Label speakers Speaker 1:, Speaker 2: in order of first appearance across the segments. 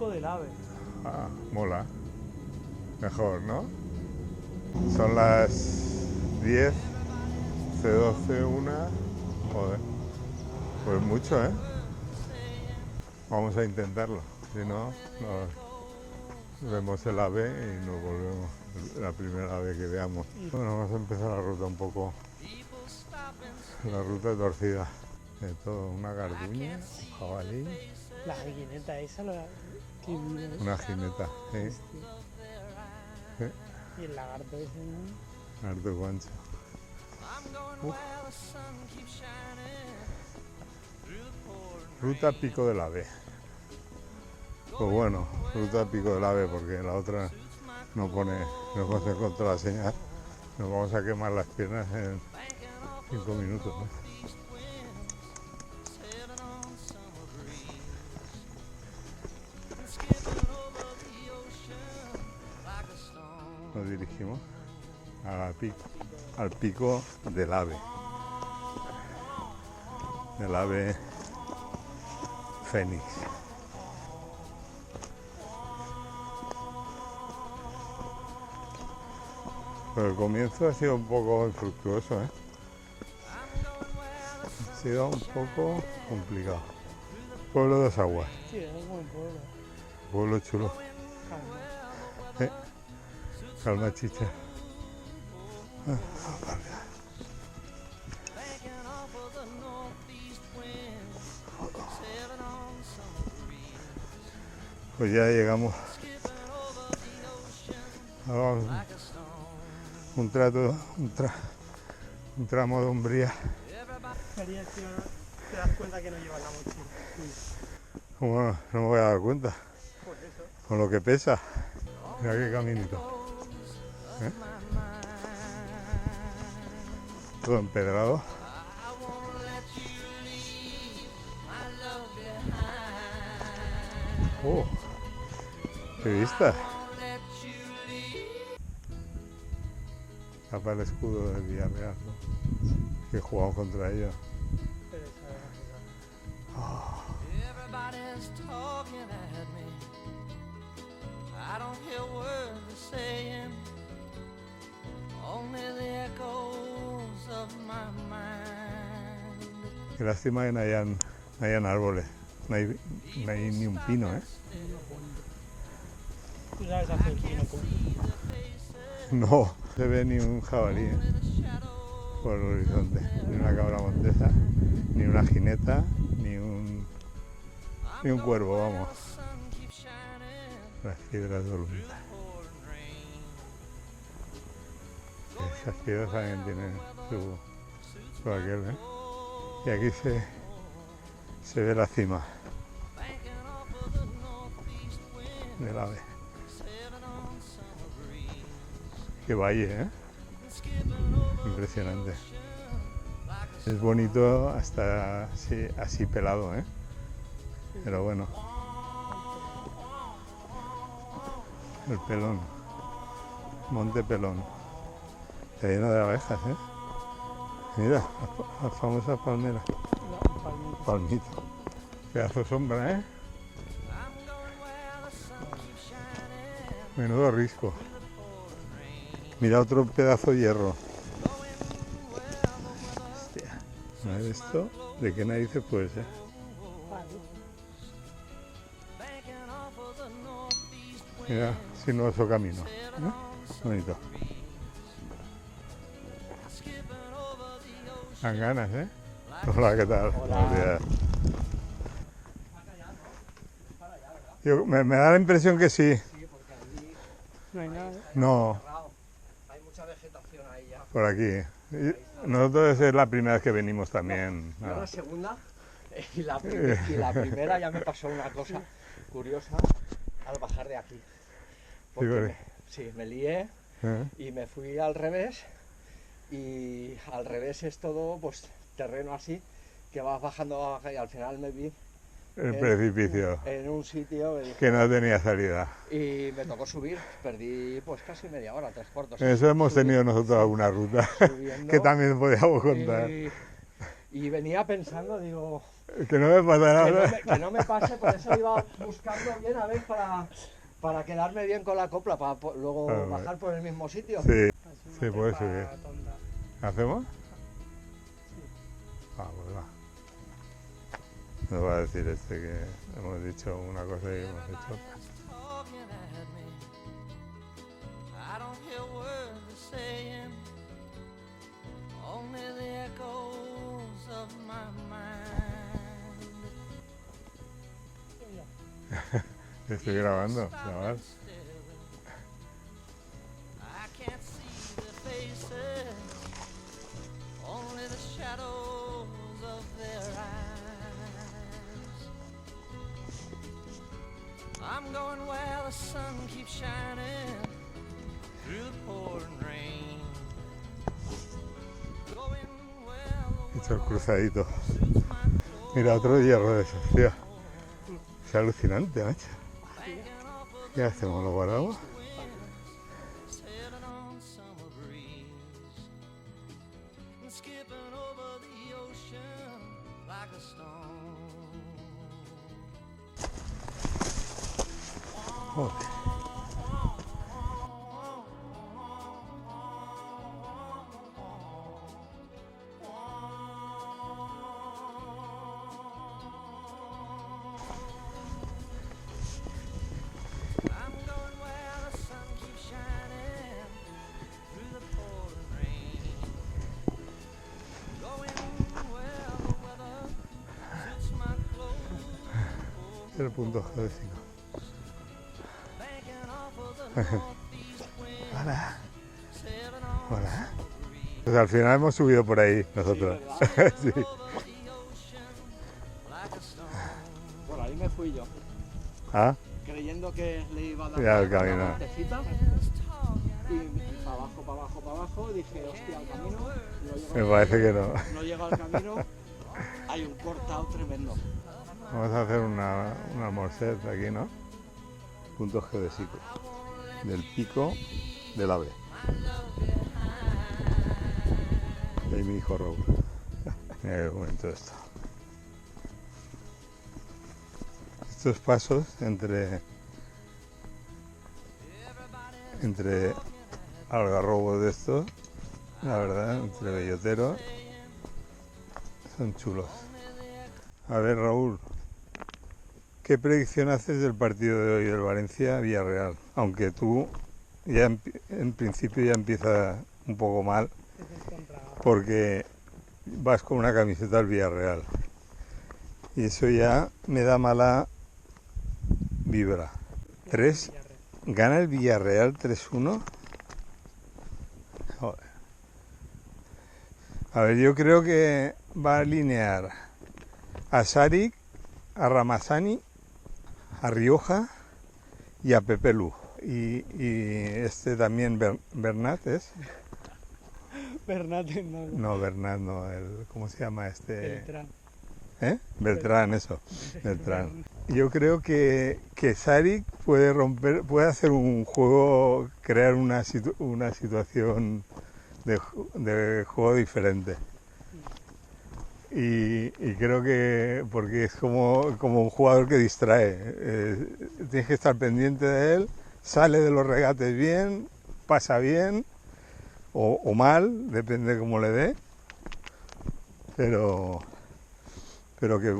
Speaker 1: Pico del Ave.
Speaker 2: Ah, mola. Mejor, ¿no? Son las 10, C12, 1. Joder. Pues mucho, ¿eh? Vamos a intentarlo. Si no, nos vemos el ave y nos volvemos la primera vez que veamos. Bueno, vamos a empezar la ruta un poco. La ruta torcida. De todo, una garduña, un jabalí.
Speaker 1: La jineta esa, qué vida es.
Speaker 2: Una jineta, ¿sí? Sí.
Speaker 1: Y el lagarto ese, ¿no?
Speaker 2: Harto guancho. Uf. Ruta Pico del Ave. Pues bueno, ruta Pico del Ave porque la otra no pone contra la señal. Nos vamos a quemar las piernas en 5 minutos, ¿no? Nos dirigimos al pico del ave fénix. Pero el comienzo ha sido un poco infructuoso, ¿eh? Ha sido un poco complicado. Pueblo de Dos Aguas.
Speaker 1: Sí, es un buen pueblo.
Speaker 2: Pueblo chulo.
Speaker 1: Calma.
Speaker 2: Calma, chicha. Pues ya llegamos a un tramo de Umbría.
Speaker 1: María, si ahora te das cuenta que no llevas la mochila.
Speaker 2: Bueno, no me voy a dar cuenta.
Speaker 1: Pues eso.
Speaker 2: Con lo que pesa. Mira qué caminito. ¿Eh? Todo empedrado. ¡Oh! ¡Qué vista! Tapa el escudo del Villarreal, ¿no? Que jugamos contra ellos.
Speaker 1: Pero esa es la
Speaker 2: Oh. Qué lástima que no hayan árboles. No hay ni un pino, ¿eh?
Speaker 1: Tú sabes hacer pino con...
Speaker 2: No se ve ni un jabalí, ¿eh? Por el horizonte. Ni una cabra montesa, ni una jineta, ni un cuervo, vamos. Las piedras dolomitas. Esas piedras también tienen su aquel, ¿eh? Y aquí se ve la cima del ave. Qué valle, ¿eh? Impresionante. Es bonito hasta así pelado, ¿eh? Pero bueno. El Pelón. Monte Pelón. Está lleno de abejas, ¿eh? Mira, las famosas palmeras. Palmito. Pedazo de sombra, ¿eh? Menudo risco. Mira otro pedazo de hierro. Hostia. A ver esto, ¿de qué narices puede ser? Mira, sinuoso camino. ¿Eh? Bonito. Dan ganas, ¿eh? Hola, ¿qué tal? Buenos días. Me da la impresión que sí.
Speaker 1: No hay nada.
Speaker 2: No,
Speaker 3: Hay mucha vegetación ahí ya.
Speaker 2: por aquí. Nosotros es la primera vez que venimos también.
Speaker 3: Yo
Speaker 2: Ah.
Speaker 3: la segunda y la primera ya me pasó una cosa curiosa al bajar de aquí. Porque me lié
Speaker 2: ¿Eh?
Speaker 3: y me fui al revés, y al revés es todo pues terreno así que vas bajando y al final me vi
Speaker 2: El precipicio,
Speaker 3: en un sitio
Speaker 2: que no tenía salida.
Speaker 3: y me tocó subir, perdí pues casi media hora, 3/4.
Speaker 2: Eso hemos tenido nosotros alguna ruta
Speaker 3: subiendo,
Speaker 2: que también podíamos contar.
Speaker 3: y venía pensando, digo,
Speaker 2: Que no me pasa nada.
Speaker 3: Que no me pase, por eso iba buscando bien a ver para quedarme bien con la copla, para luego
Speaker 2: Ah, bueno.
Speaker 3: bajar por el mismo sitio.
Speaker 2: Sí,
Speaker 1: Así una
Speaker 2: sí, puede
Speaker 1: trepa
Speaker 2: subir.
Speaker 1: tonta.
Speaker 2: ¿Hacemos?
Speaker 1: Sí.
Speaker 2: Ah, pues va. Nos va a decir este que hemos dicho una cosa y hemos hecho otra.
Speaker 4: Talking at me. I don't hear words they're saying, only the echoes of my mind.
Speaker 2: Estoy grabando, chaval.
Speaker 4: I can't see their faces, only the shadows of their eyes. I'm going where the sun keeps shining through the pouring rain. Going where
Speaker 2: He
Speaker 4: the
Speaker 2: hecho el cruzadito.
Speaker 4: suits my clothes.
Speaker 2: Mira, otro hierro de esos, tío. Es alucinante, macho. ¿Qué hacemos? ¿Lo guardamos?
Speaker 4: Sailing on summer breeze and skipping over the ocean like a stone.
Speaker 2: Joder.
Speaker 4: I'm going where the sun keeps shining through the pouring rain. Going where the weather suits my clothes.
Speaker 2: El punto G5.
Speaker 4: Banking off of the northeast wind.
Speaker 2: Hola.
Speaker 4: Sailing on
Speaker 2: Hola. Pues al final hemos subido por ahí nosotros. Sí.
Speaker 4: over the ocean like a stone.
Speaker 3: Por ahí me fui yo,
Speaker 2: Ah,
Speaker 3: creyendo que le iba a dar
Speaker 2: Ya, el
Speaker 3: una
Speaker 2: camino.
Speaker 3: vueltecita, y para abajo, y dije, hostia, al camino, no llego,
Speaker 2: me parece que no.
Speaker 3: no llego al camino, hay un cortado tremendo.
Speaker 2: Vamos a hacer una morset aquí, ¿no? Punto geodésico. Del pico del ave. Y ahí mi hijo Raúl. Mira qué bonito esto. Estos pasos entre algarrobos de estos, la verdad, entre belloteros, son chulos. A ver, Raúl, ¿qué predicción haces del partido de hoy del Valencia-Villarreal? Aunque tú ya en principio ya empieza un poco mal
Speaker 1: Ese es contra
Speaker 2: porque vas con una camiseta del Villarreal y eso ya me da mala vibra.
Speaker 1: Villarreal.
Speaker 2: ¿Gana el Villarreal 3-1? Joder. A ver, yo creo que va a alinear a Saric, a Ramazani, a Rioja y a Pepe Lu. Y este también, Bernat es.
Speaker 1: Bernat, no.
Speaker 2: No, Bernat no, ¿cómo se llama este?
Speaker 1: Beltrán.
Speaker 2: ¿Eh? Beltrán, eso, Beltrán. Yo creo que Saric puede hacer un juego, crear una situación de juego diferente. Y creo que, porque es como un jugador que distrae, tienes que estar pendiente de él, sale de los regates bien, pasa bien o mal, depende de cómo le dé, pero que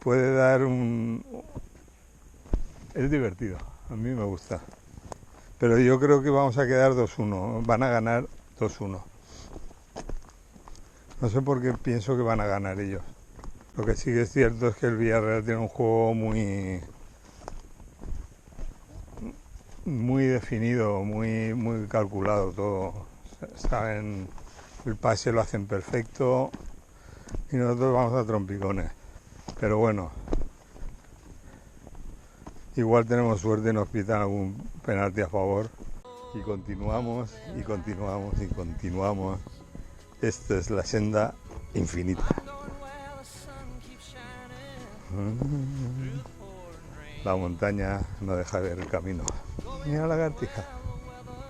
Speaker 2: puede dar es divertido, a mí me gusta. Pero yo creo que vamos a quedar 2-1, van a ganar 2-1. No sé por qué pienso que van a ganar ellos. Lo que sí que es cierto es que el Villarreal tiene un juego muy definido, muy calculado todo. Saben, el pase lo hacen perfecto y nosotros vamos a trompicones. Pero bueno, igual tenemos suerte y nos pitan algún penalti a favor. Y continuamos, y continuamos, y continuamos. Esta es la senda infinita. La montaña no deja ver el camino. Mira la lagartija.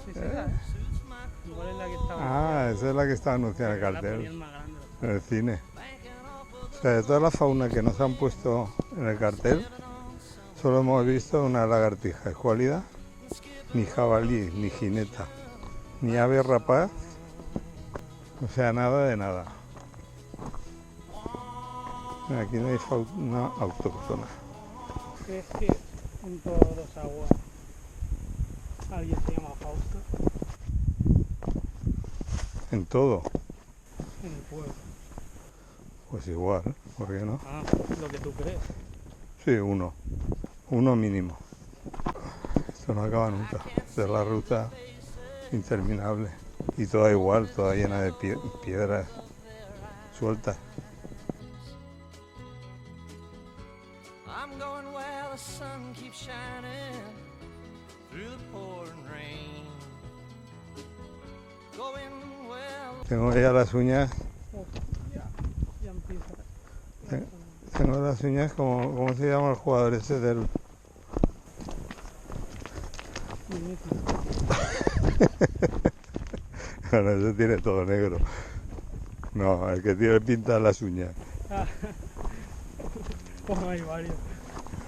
Speaker 1: Sí, sí, igual es la que estaba.
Speaker 2: Ah, esa es la que está anunciada en el
Speaker 1: La
Speaker 2: cartel,
Speaker 1: ponían más grande.
Speaker 2: en el cine. O sea, de toda la fauna que nos han puesto en el cartel, solo hemos visto una lagartija escuálida, ni jabalí, ni jineta, ni ave rapaz, o sea, nada de nada. Aquí no hay fauna autóctona.
Speaker 1: ¿Crees que en todos los aguas alguien se llama Fausto?
Speaker 2: En todo,
Speaker 1: En el pueblo.
Speaker 2: pues igual, ¿por qué no?
Speaker 1: Ah, lo que tú crees.
Speaker 2: Sí, uno mínimo. Esto no acaba nunca, es la ruta interminable y toda igual, toda llena de piedras sueltas.
Speaker 4: I'm going where the sun keeps shining through the pouring rain. Going where
Speaker 2: Tengo ya las uñas,
Speaker 1: Ya empieza.
Speaker 2: tengo las uñas como, ¿cómo se llama el jugador ese del? Bueno, ese tiene todo negro. No, el que tiene pinta las uñas.
Speaker 1: Bueno, hay varios.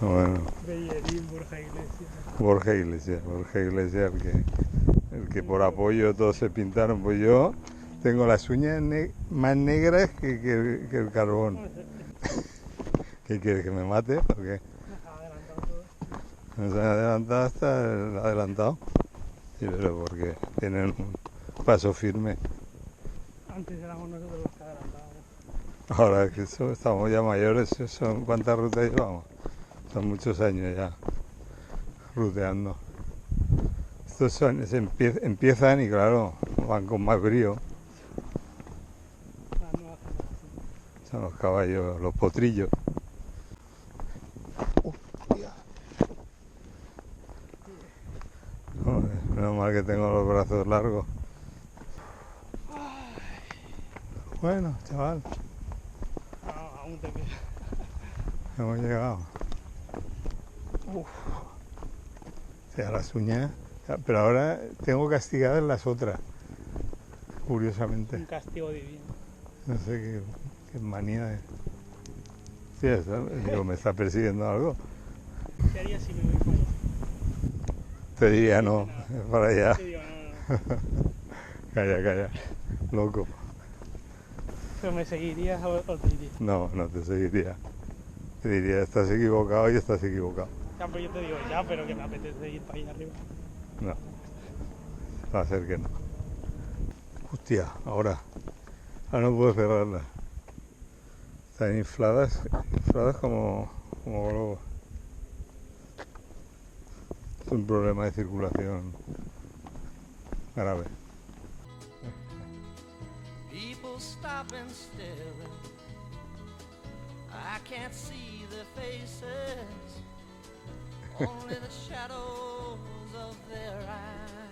Speaker 2: Bueno,
Speaker 1: Bellerín, Borja Iglesias.
Speaker 2: Borja Iglesias, el que por apoyo todos se pintaron. Pues yo tengo las uñas más negras que el carbón. ¿Qué quieres, que me mate o qué? Nos han adelantado hasta el adelantado. Sí, pero porque tienen un paso firme.
Speaker 1: Antes éramos nosotros los que adelantábamos.
Speaker 2: Ahora que estamos ya mayores, ¿cuántas rutas llevamos? Son muchos años ya ruteando. Estos empiezan y claro, van con más brío.
Speaker 1: La nueva generación.
Speaker 2: Son los caballos, los potrillos. Joder, menos mal que tengo los brazos largos. Bueno, chaval,
Speaker 1: Ah, aún te queda.
Speaker 2: hemos llegado. O sea, las uñas. Pero ahora tengo castigadas las otras,
Speaker 1: Un
Speaker 2: curiosamente.
Speaker 1: castigo divino.
Speaker 2: No sé qué manía es. Sí, eso, digo, me está persiguiendo algo.
Speaker 1: ¿Qué harías si me voy para allá?
Speaker 2: Te diría no, para allá.
Speaker 1: Te digo, no.
Speaker 2: Calla, loco.
Speaker 1: Pero me seguirías o te irías.
Speaker 2: No te seguiría. Te diría, estás equivocado y estás equivocado.
Speaker 1: Ya, pero yo te digo ya, pero que me apetece ir para allá arriba.
Speaker 2: No, va a ser que no. Hostia, ahora no puedo cerrarlas. Están infladas como globos. Es un problema de circulación grave.
Speaker 4: people stopping still, I can't see their faces, only the shadows of their eyes.